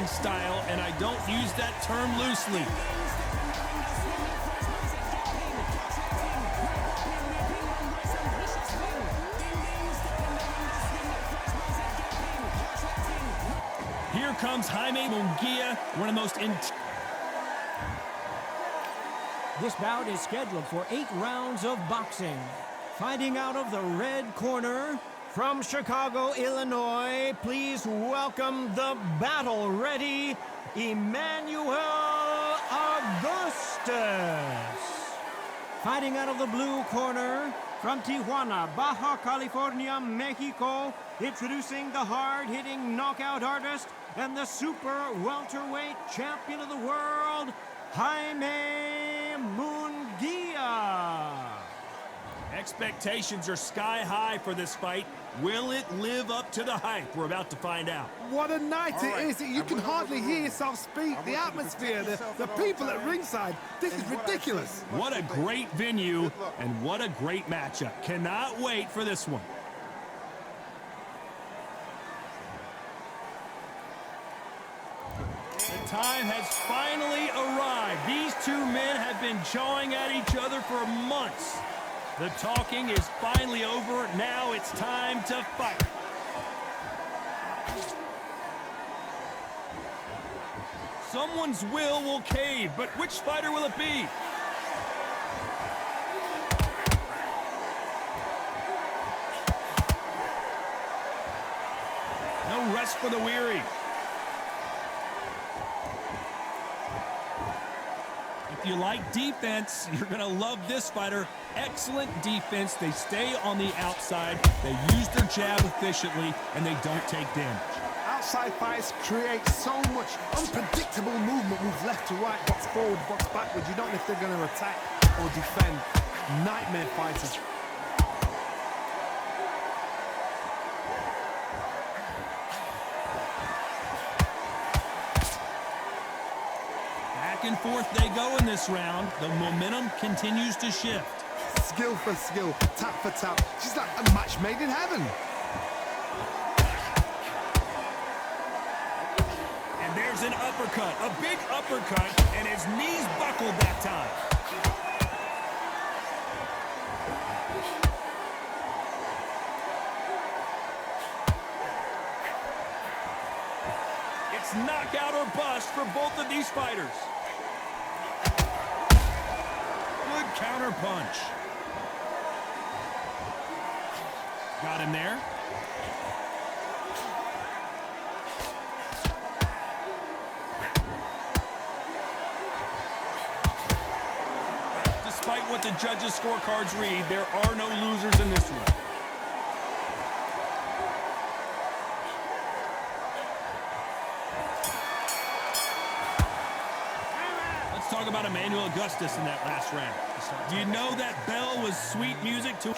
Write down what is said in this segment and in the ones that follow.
boxing style, and I don't use that term loosely. Here comes Jaime Munguia, one of the most This bout is scheduled for 8 rounds of boxing. Fighting out of the red corner, from Chicago, Illinois, please welcome the battle-ready Emmanuel Augustus. Fighting out of the blue corner, from Tijuana, Baja California, Mexico, introducing the hard-hitting knockout artist and the super welterweight champion of the world, Jaime Munguia. Expectations are sky high for this fight. Will it live up to the hype? We're about to find out. What a night it is. You can hardly hear yourself speak. The atmosphere, the people at ringside. This is ridiculous. What a great venue and what a great matchup. Cannot wait for this one. The time has finally arrived. These two men have been jawing at each other for months. The talking is finally over. Now it's time to fight. Someone's will cave, but which fighter will it be? No rest for the weary. If you like defense, you're going to love this fighter. Excellent defense. They stay on the outside. They use their jab efficiently, and they don't take damage. Outside fights create so much unpredictable movement. Move left to right, box forward, box backwards. You don't know if they're going to attack or defend. Nightmare fighters. Back and forth they go in this round. The momentum continues to shift. Skill for skill, tap for tap. She's like a match made in heaven. And there's an uppercut, a big uppercut, and his knees buckled that time. It's knockout or bust for both of these fighters. Good counter punch. Got him there. Despite what the judges' scorecards read, there are no losers in this one. Let's talk about Emmanuel Augustus in that last round. Do you know that bell was sweet music to...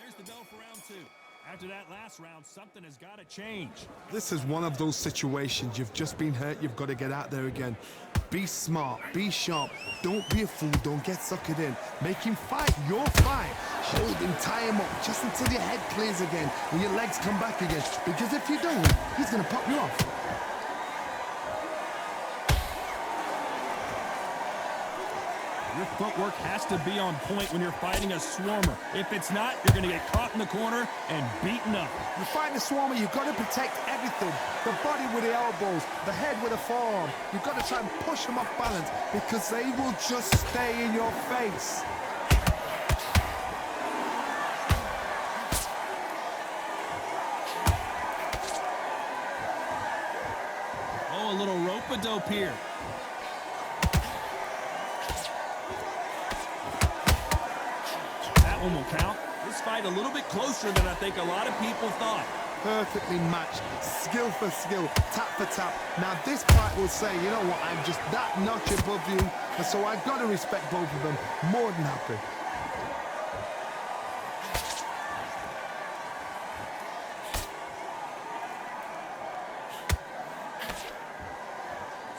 There's the bell for round 2. After that last round, something has got to change. This is one of those situations. You've just been hurt. You've got to get out there again. Be smart. Be sharp. Don't be a fool. Don't get suckered in. Make him fight your fight. Hold him, tie him up just until your head clears again and your legs come back again. Because if you don't, he's going to pop you off. Your footwork has to be on point when you're fighting a swarmer. If it's not, you're going to get caught in the corner and beaten up. You're fighting a swarmer, you've got to protect everything. The body with the elbows, the head with the forearm. You've got to try and push them off balance because they will just stay in your face. Oh, a little rope-a-dope here. That one will count. This fight a little bit closer than I think a lot of people thought. Perfectly matched, skill for skill, tap for tap. Now this fight will say, you know what, I'm just that notch above you, and so I've got to respect both of them. More than happy.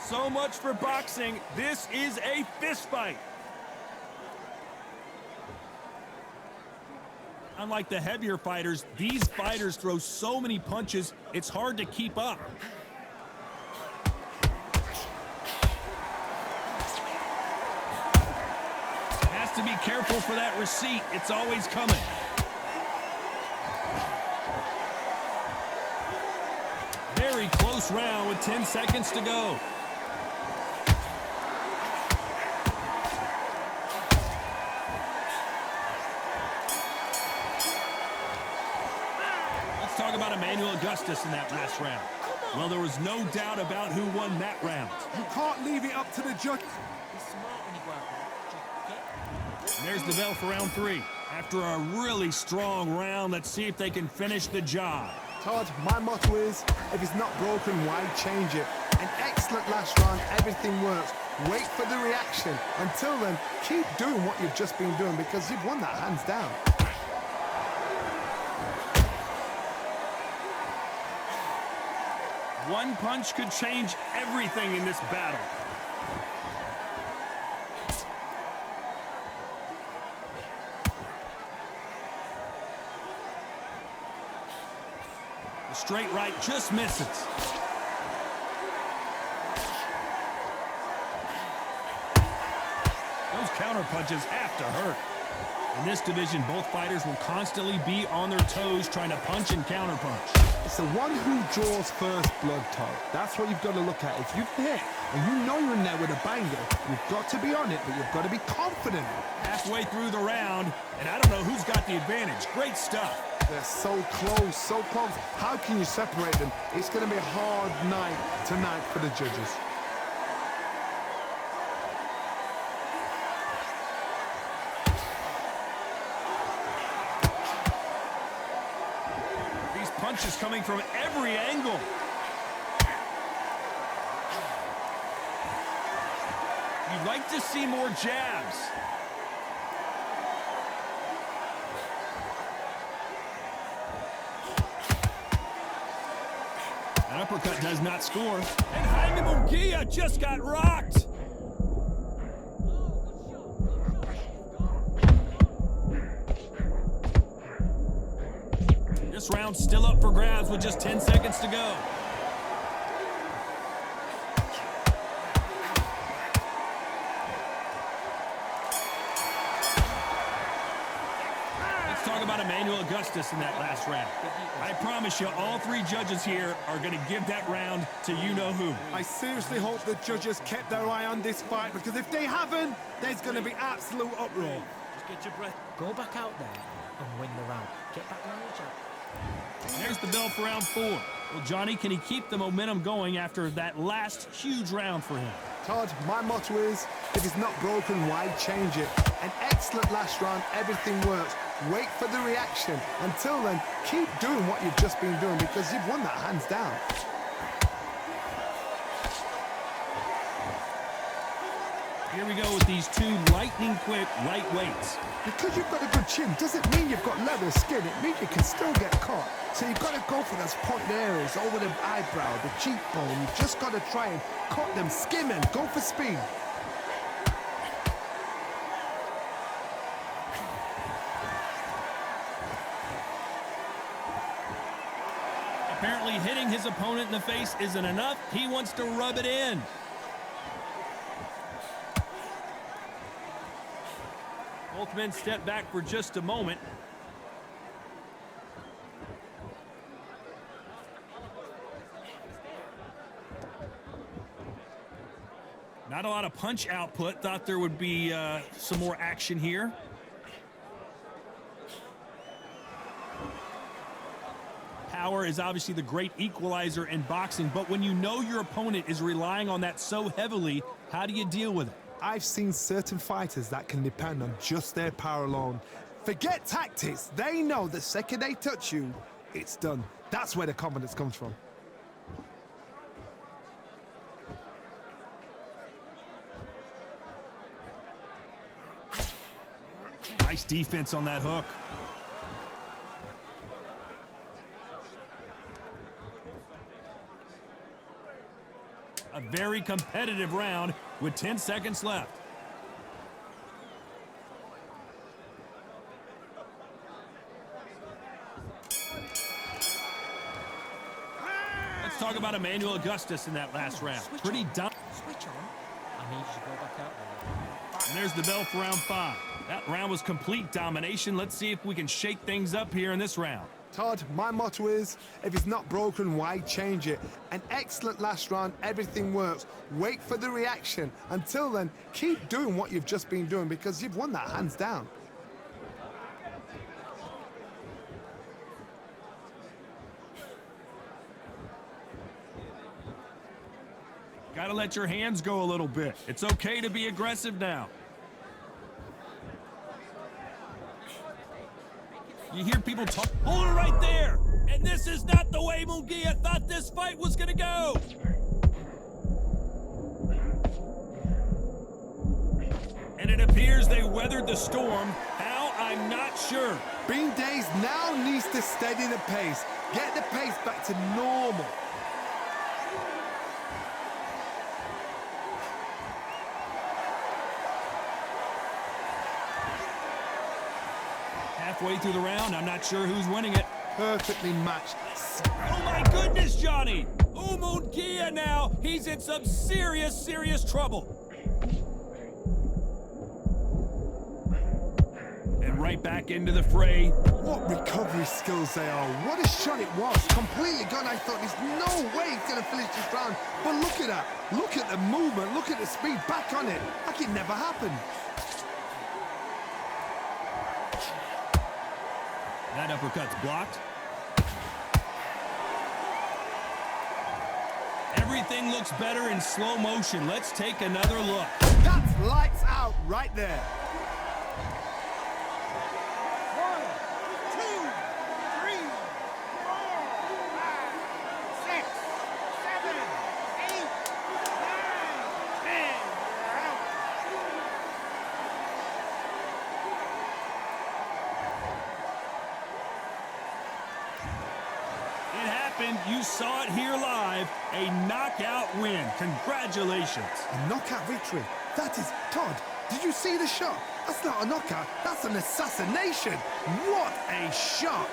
So much for boxing. This is a fist fight. Unlike the heavier fighters, these fighters throw so many punches, it's hard to keep up. Has to be careful for that receipt. It's always coming. Very close round with 10 seconds to go. Talk about Emmanuel Augustus in that last round. Well, there was no doubt about who won that round. You can't leave it up to the judge. And there's the bell for round 3. After a really strong round, let's see if they can finish the job. Todd, my motto is, if it's not broken, why change it? An excellent last round, everything works. Wait for the reaction. Until then, keep doing what you've just been doing because you've won that hands down. One punch could change everything in this battle. The straight right just misses. Those counter punches have to hurt. In this division, both fighters will constantly be on their toes trying to punch and counterpunch. It's the one who draws first blood, Todd. That's what you've got to look at. If you've hit and you know you're in there with a banger, you've got to be on it, but you've got to be confident. Halfway through the round, and I don't know who's got the advantage. Great stuff. They're so close, so close. How can you separate them? It's going to be a hard night tonight for the judges. Punches coming from every angle. You'd like to see more jabs. An uppercut does not score. And Jaime just got rocked. This round's still up for grabs with just 10 seconds to go. Let's talk about Emmanuel Augustus in that last round. I promise you, all three judges here are going to give that round to you-know-who. I seriously hope the judges kept their eye on this fight, because if they haven't, there's going to be absolute uproar. Just get your breath. Go back out there and win the round. Get back on the jab. There's the bell for round 4. Well, Johnny, can he keep the momentum going after that last huge round for him? Todd, my motto is, if it's not broken, why change it? An excellent last round, everything works. Wait for the reaction. Until then, keep doing what you've just been doing because you've won that hands down. Here we go with these two lightning-quick lightweights. Because you've got a good chin doesn't mean you've got leather skin. It means you can still get caught. So you've got to go for those pointed areas over the eyebrow, the cheekbone. You've just got to try and cut them, skim them, go for speed. Apparently hitting his opponent in the face isn't enough. He wants to rub it in. Both men step back for just a moment. Not a lot of punch output. Thought there would be some more action here. Power is obviously the great equalizer in boxing, but when you know your opponent is relying on that so heavily, how do you deal with it? I've seen certain fighters that can depend on just their power alone. Forget tactics. They know the second they touch you, it's done. That's where the confidence comes from. Nice defense on that hook. A very competitive round with 10 seconds left. Let's talk about Emmanuel Augustus in that last round. Pretty dumb. Switch on. I need you to go back out there. And there's the bell for round 5. That round was complete domination. Let's see if we can shake things up here in this round. Todd, my motto is, if it's not broken, why change it? An excellent last round, everything works. Wait for the reaction. Until then, keep doing what you've just been doing because you've won that hands down. Gotta let your hands go a little bit. It's okay to be aggressive now. You hear people talk. Hold it right there! And this is not the way Munguia thought this fight was gonna go! And it appears they weathered the storm. How? I'm not sure. Bean Days now needs to steady the pace. Get the pace back to normal. Halfway through the round, I'm not sure who's winning it. Perfectly matched. Oh my goodness, Johnny! Munguia now, he's in some serious, serious trouble. And right back into the fray. What recovery skills they are. What a shot it was. Completely gone. I thought there's no way he's going to finish this round. But look at that. Look at the movement. Look at the speed. Back on it. Like it never happened. That uppercut's blocked. Everything looks better in slow motion. Let's take another look. That's lights out right there. 1, 2, 3, 4, 5, 6, 7, 8, 9, 10. You're out. It happened. You saw it here live. A knockout win. Congratulations. A knockout victory. That is... Todd, did you see the shot? That's not a knockout. That's an assassination. What a shot.